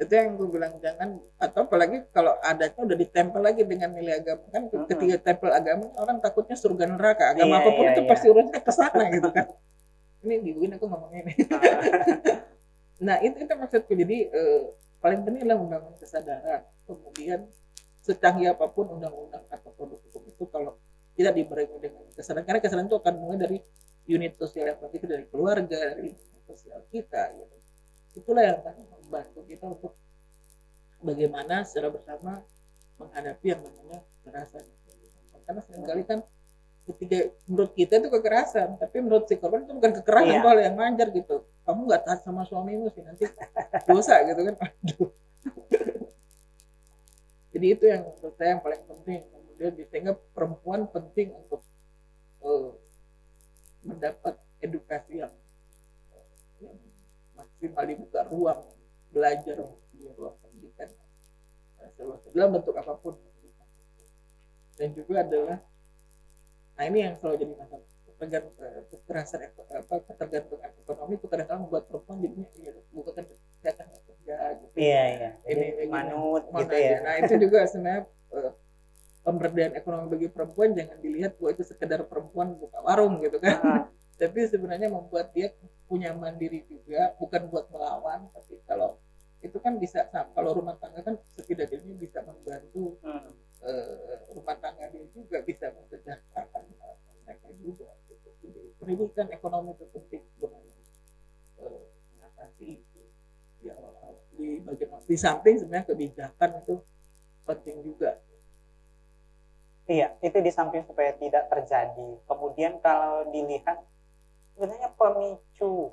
Itu yang gue bilang jangan, atau apalagi kalau adatnya udah ditempel lagi dengan nilai agama kan, ketika tempel agama orang takutnya surga neraka, agama apapun itu pasti urusnya ke sana gitu kan. Ini dibuin aku ngomong ini. Nah itu maksudku, jadi paling penting adalah membangun kesadaran. Kemudian secanggih apapun undang-undang atau produk hukum itu kalau tidak dibarengi dengan kesadaran, karena kesadaran itu akan mulai dari unit sosial yang penting, dari keluarga, dari sosial kita gitu. Itulah yang akan membantu kita untuk bagaimana secara bersama menghadapi yang namanya kekerasan. Karena seringkali kan ketika menurut kita itu kekerasan, tapi menurut si korban itu bukan kekerasan, kalau yang ngajar gitu. Kamu nggak taat sama suamimu sih, nanti dosa gitu kan. Aduh. Jadi itu yang menurut saya yang paling penting. Kemudian sehingga perempuan penting untuk mendapat edukasi yang maksimal, dibuka ruang belajar di ruang pendidikan dalam bentuk apapun. Dan juga adalah, nah ini yang selalu jadi masalah, kekerasan ketergantungan ekonomi itu kadang-kadang membuat perempuan jadinya bukan kelihatan kerja gitu. Ini manut gitu ya. Nah itu juga sebenarnya pemberdayaan ekonomi bagi perempuan jangan dilihat bahwa itu sekedar perempuan buka warung gitu kan. Tapi sebenarnya membuat dia punya mandiri juga, bukan buat melawan, tapi kalau itu kan bisa, kalau rumah tangga kan setidaknya bisa membantu rumah tangga dia juga, bisa mensejahterakan mereka juga gitu. Jadi pendidikan ekonomi itu penting mengatasi itu ya, di bagian di samping sebenarnya kebijakan itu penting juga. Iya, itu di samping supaya tidak terjadi. Kemudian kalau dilihat sebenarnya pemicu,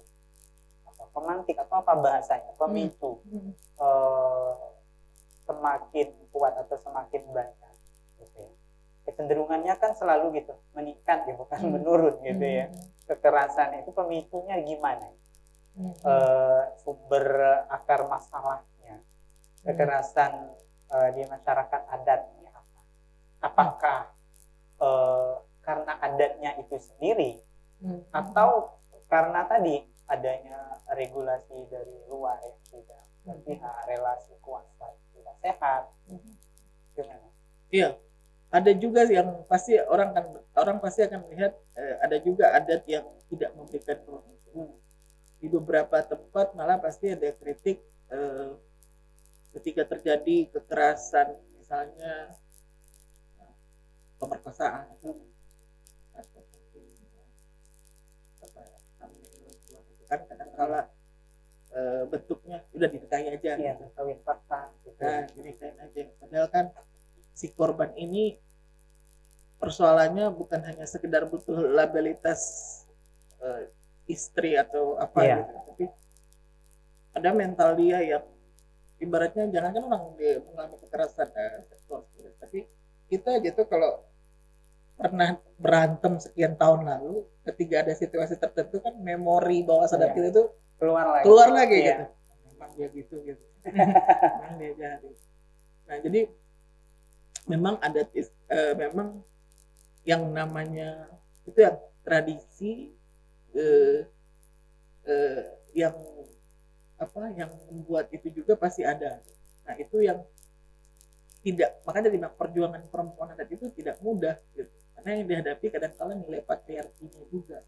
pemantik atau apa bahasanya, pemicu semakin kuat atau semakin banyak gitu ya. Kecenderungannya kan selalu gitu, meningkat ya, bukan menurun gitu ya. Kekerasan itu pemicunya gimana? Sumber akar masalahnya kekerasan di masyarakat adatnya apa? Apakah karena adatnya itu sendiri, atau karena tadi adanya regulasi dari luar yang tidak berpihak, relasi kuasa tidak sehat, gimana? Iya, ada juga yang pasti orang pasti akan melihat ada juga adat yang tidak memberikan ruang. Di beberapa tempat malah pasti ada kritik ketika terjadi kekerasan, misalnya pemerkosaan atau kan kadang-kala bentuknya udah dinikahi aja, kawin paksa gitu. Nah dinikahin aja, padahal kan si korban ini persoalannya bukan hanya sekedar butuh labelitas istri atau apa gitu, tapi ada mental dia yang ibaratnya, jangan kan orang dia mengalami kekerasan seksual, tapi kita aja tuh kalau pernah berantem sekian tahun lalu, ketika ada situasi tertentu kan memori bawah sadar kita itu keluar lagi gitu. Memang dia gitu memang dia jahat. Nah jadi memang ada memang yang namanya itu yang tradisi yang apa yang membuat itu juga pasti ada. Nah itu yang tidak, makanya dari perjuangan perempuan adat itu tidak mudah gitu. Karena yang dihadapi kadang-kadang nilai patriarkinya juga.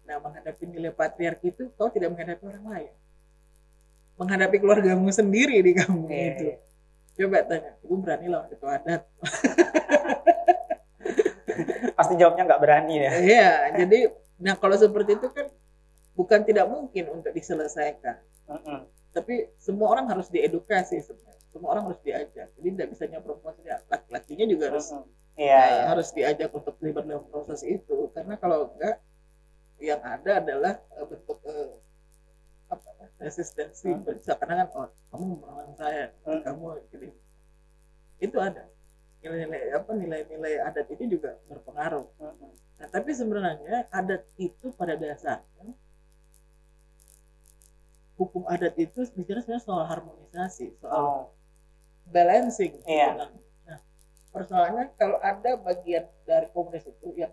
Nah menghadapi nilai patriarki itu kau tidak menghadapi orang lain, menghadapi keluargamu sendiri di kamu itu. Coba tanya, ibu berani lawan ketua adat? Pasti jawabnya nggak berani ya. Iya, jadi nah kalau seperti itu kan bukan tidak mungkin untuk diselesaikan. Tapi semua orang harus diedukasi sebenarnya. Semua orang harus diajak. Jadi tidak bisanya perempuan saja, laki-lakinya juga harus diajak untuk terlibat dalam proses itu. Karena kalau enggak, yang ada adalah bentuk resistensi. Seakan-akan kamu melawan saya, kamu gitu. Itu ada. nilai-nilai adat itu juga berpengaruh. Nah, tapi sebenarnya adat itu pada dasarnya, hukum adat itu bicara sebenarnya soal harmonisasi, soal balancing. Iya. Nah, persoalannya kalau ada bagian dari komunitas itu yang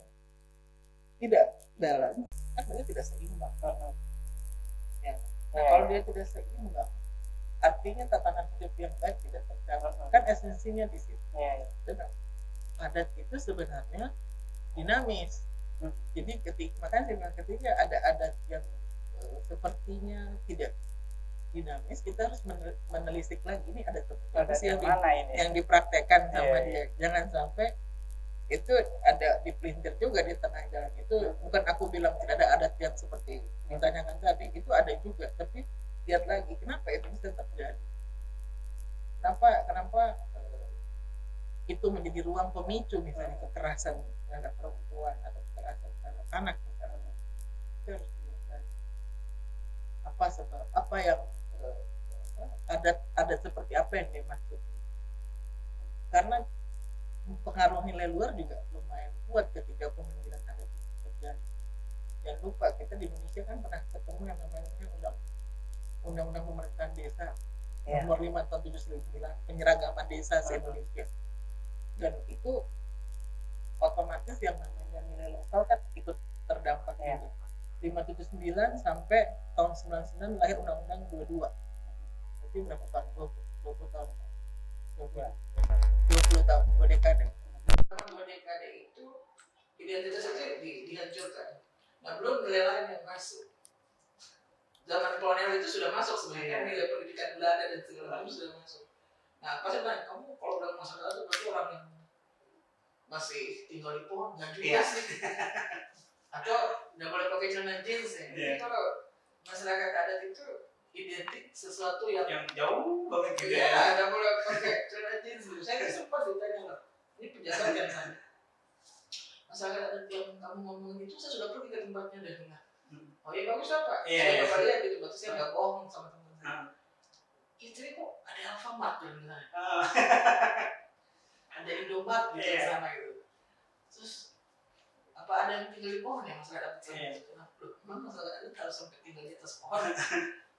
tidak balance, artinya tidak seimbang. Ya. Nah, kalau dia tidak seimbang, artinya tatanan hidup yang baik tidak tercapai. Kan esensinya di situ. Dan adat itu sebenarnya dinamis. Jadi makanya ketika ada adat yang sepertinya tidak dinamis, kita harus menelisik lagi ini ada yang dipraktekkan sama dia. Jangan sampai itu ada dipelintir juga di tengah jalan itu. Bukan aku bilang tidak ada adat yang seperti ditanyakan tadi, itu ada juga, tapi lihat lagi kenapa itu bisa terjadi, kenapa itu menjadi ruang pemicu, misalnya kekerasan terhadap perempuan atau kekerasan terhadap anak misalnya. Itu harus dilihat lagi apa sebab, apa yang adat seperti apa yang dimaksud, karena pengaruh nilai luar juga lumayan kuat ketika pemilihan adat itu terjadi. Jangan lupa kita di Indonesia kan pernah ketemu yang namanya undang-undang pemerintahan desa nomor 5 tahun 79, penyeragaman desa se-Indonesia, dan itu otomatis yang namanya nilai lokal kan ikut terdampak. 579 sampai tahun 99 lahir undang-undang 22. Berarti berapa tahun? 20 tahun. 20 tahun, 2 dekade. Selama 2 dekade itu identitas itu dihancurkan. Nah, belum nilai lain yang masuk. Zaman kolonial itu sudah masuk sebenarnya, nilai pendidikan Belanda dan segala macam sudah masuk. Nah, pasti bilang, kamu kalau udah masalah itu berarti orang yang masih tinggal di pohon, nggak juga sih. Atau nggak boleh pakai celana jeans ya. Jadi kalau masyarakat adat itu identik sesuatu yang jauh banget gitu ya. Iya, nggak boleh pakai celana jeans. Saya sempat ditanya loh, ini penjelasan kan saya. Masyarakat adat yang kamu ngomong itu, saya sudah pergi ke tempatnya dan bilang, oh iya bagus apa? Saya coba lihat gitu, berarti saya nggak bohong sama teman saya. Itu kok ada Alfamart dan misalnya, ada Indomart gitu di sana gitu. Terus apa ada yang tinggal di pohon ya masyarakat itu? Memang masyarakat adat harus sampai tinggal di atas pohon.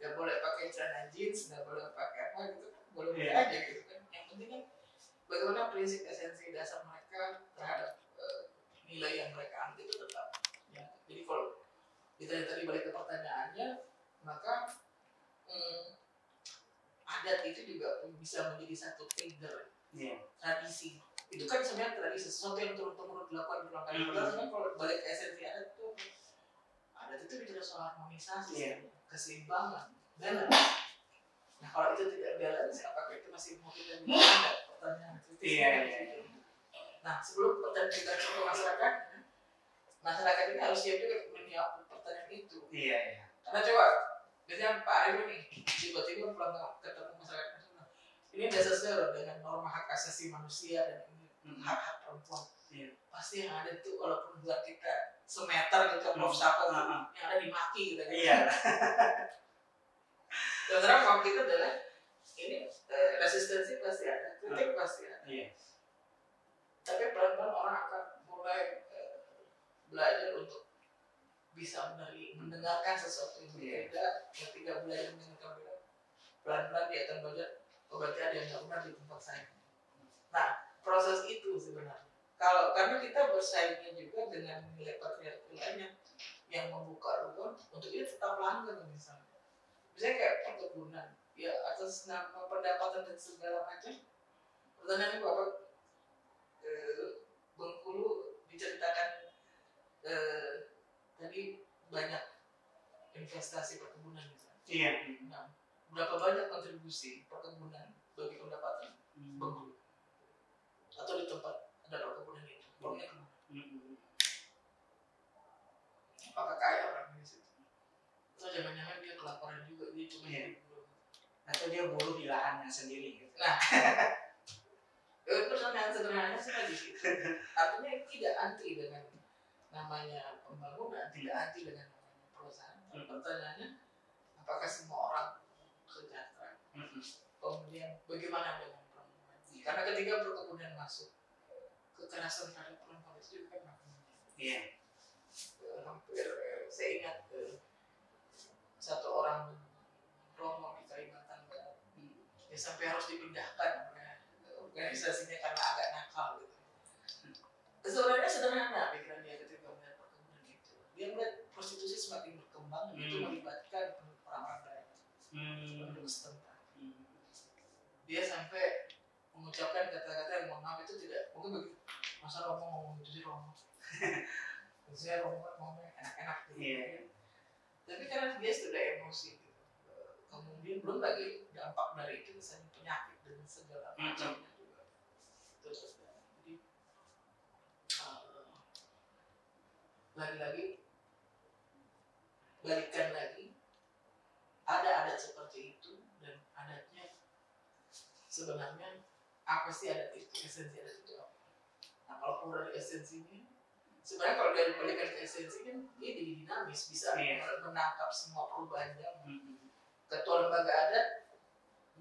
Nggak boleh pakai celana jeans, nggak boleh pakai apa gitu kan, boleh aja gitu kan. Yang penting kan bagaimana prinsip esensi dasar mereka terhadap nilai yang mereka ambil itu tetap. Ya. Jadi kalau kita tadi balik ke pertanyaannya, maka adat itu juga bisa menjadi satu trigger tradisi. Itu kan sebenarnya tradisi, sesuatu yang turun-temurun dilakukan berulang kali. Sebenarnya kalau balik ke esensi adat itu bicara soal harmonisasi, keseimbangan, balance. Nah kalau itu tidak balance, apakah itu masih mau kita bilang ada pertanyaan kritis? Nah sebelum pertanyaan kita ke masyarakat ini harus siap juga menjawab pertanyaan itu. Karena coba biasanya Pak Arif nih tiba-tiba pulang ketemu masyarakat nasional, ini tidak sesuai loh dengan norma hak asasi manusia dan hak-hak perempuan. Pasti yang ada itu walaupun buat kita semeter gitu Prof. Sako yang ada dimaki gitu kan. Dan terang mau kita adalah ini resistensi pasti ada, kritik pasti ada. Tapi pelan-pelan orang akan mulai belajar untuk bisa mendengarkan sesuatu yang berbeda. Ketika belajar mendengarkan berbeda, pelan-pelan dia akan belajar, oh berarti ada yang nggak benar di tempat saya. Nah, proses itu sebenarnya. Karena kita bersaingnya juga dengan nilai patriarki lainnya yang membuka ruang untuk itu tetap langgeng misalnya. Misalnya kayak perkebunan, ya atas nama pendapatan dan segala macam. Pertanyaannya Bapak, Bengkulu diceritakan tadi banyak investasi perkebunan misalnya. Nah, berapa banyak kontribusi perkebunan bagi pendapatan Bengkulu? Atau di tempat ada perkebunan itu, uangnya kemana? Apakah kaya orang di situ? Atau jangan-jangan dia kelaparan juga, dia cuma hidup atau dia buruh di lahannya sendiri gitu. Nah, pertanyaan sederhananya sih tadi gitu. Artinya tidak anti dengan namanya pembangunan, tidak anti dengan namanya perusahaan. Pertanyaannya, apakah semua orang sejahtera? Kemudian bagaimana dengan perempuan? Karena ketika perkebunan masuk, kekerasan terhadap perempuan itu juga kan Iya. hampir saya ingat satu orang Romo di Kalimantan Barat ya sampai harus dipindahkan organisasinya karena agak nakal gitu. Sebenarnya sederhana pikiran dia ketika melihat perkembangan itu. Dia melihat prostitusi semakin berkembang itu melibatkan orang-orang lain, penduduk setempat. Dia sampai mengucapkan kata-kata yang mohon maaf itu tidak mungkin begitu. Masa Romo ngomong itu sih Romo. Saya Romo ngomongnya enak-enak gitu. Iya. Tapi karena dia sudah emosi gitu. Kemudian belum lagi dampak dari itu misalnya penyakit dan segala macamnya juga. Terus jadi lagi-lagi balikan lagi ada adat seperti itu dan adatnya sebenarnya apa sih adat itu, esensi adat itu apa? Nah kalau keluar dari esensinya sebenarnya kalau dia dibalikan ke esensi kan dia jadi dinamis bisa menangkap semua perubahan zaman. Ketua lembaga adat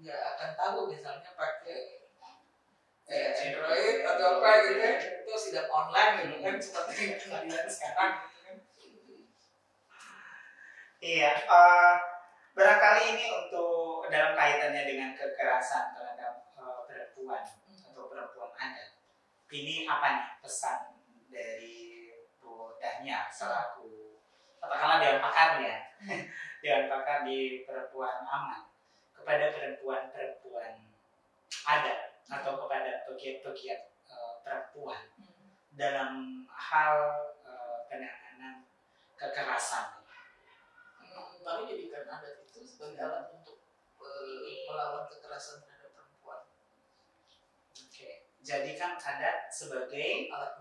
nggak akan tahu misalnya pakai Android atau apa gitu kan itu sidang online gitu kan seperti pengadilan sekarang gitu kan. Iya, barangkali ini untuk dalam kaitannya dengan kekerasan terhadap perempuan atau perempuan adat. Ini apa nih pesan dari Bu Dahnia selaku katakanlah dewan pakarnya, dewan pakar di perempuan aman kepada perempuan-perempuan adat atau kepada pegiat-pegiat perempuan dalam hal penanganan kekerasan. Mari jadikan adat itu sebagai alat untuk melawan kekerasan terhadap perempuan. Oke, jadikan adat sebagai alat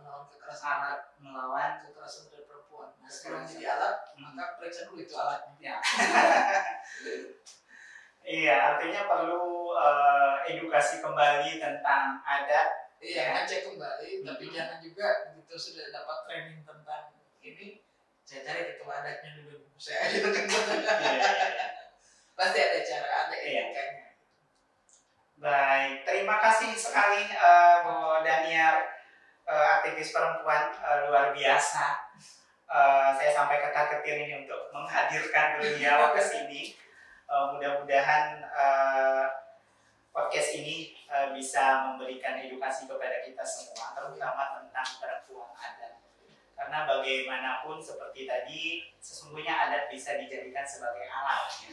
melawan kekerasan terhadap perempuan. Nah, sekarang jadi alat, maka periksa dulu itu alatnya. Iya, artinya perlu edukasi kembali tentang adat. Iya, ngecek kembali, tapi jangan juga begitu sudah dapat training tentang ini, saya cari ketua adatnya dulu. Saya ajukan pasti ada cara, ada etikanya. Baik, terima kasih sekali Bu Dahnia, aktivis perempuan luar biasa. Saya sampai ketar-ketir ini untuk menghadirkan beliau ke sini. Mudah-mudahan podcast ini bisa memberikan edukasi kepada kita semua, terutama tentang perempuan adat. Karena bagaimanapun seperti tadi, sesungguhnya adat bisa dijadikan sebagai alat ya,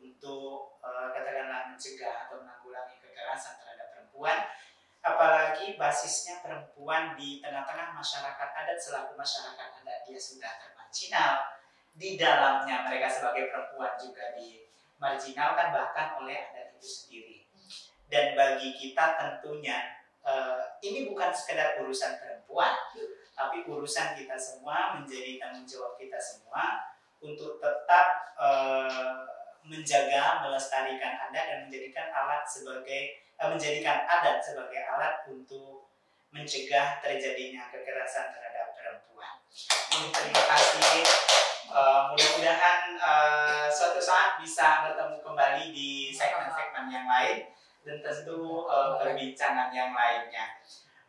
untuk katakanlah mencegah atau menanggulangi kekerasan terhadap perempuan. Apalagi basisnya perempuan di tengah-tengah masyarakat adat, selaku masyarakat adat dia sudah termarginal. Di dalamnya mereka sebagai perempuan juga dimarginalkan bahkan oleh adat itu sendiri. Dan bagi kita tentunya ini bukan sekedar urusan perempuan, tapi urusan kita semua, menjadi tanggung jawab kita semua untuk tetap menjaga, melestarikan adat dan menjadikan adat sebagai alat untuk mencegah terjadinya kekerasan terhadap perempuan. Terima kasih. Mudah-mudahan suatu saat bisa bertemu kembali di segmen-segmen yang lain dan tentu perbincangan yang lainnya.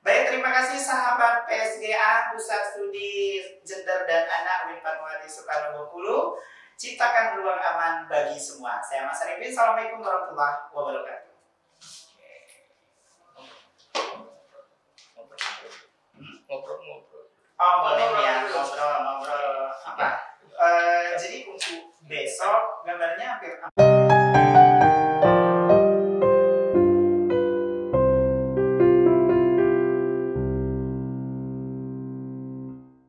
Baik, terima kasih sahabat PSGA Pusat Studi Gender dan Anak UIN Fatmawati Soekarno Bengkulu. Ciptakan ruang aman bagi semua. Saya Mas Arifin. Assalamualaikum warahmatullahi wabarakatuh. Ngobrol-ngobrol. Oh boleh ya, ngobrol apa? Jadi untuk besok gambarnya hampir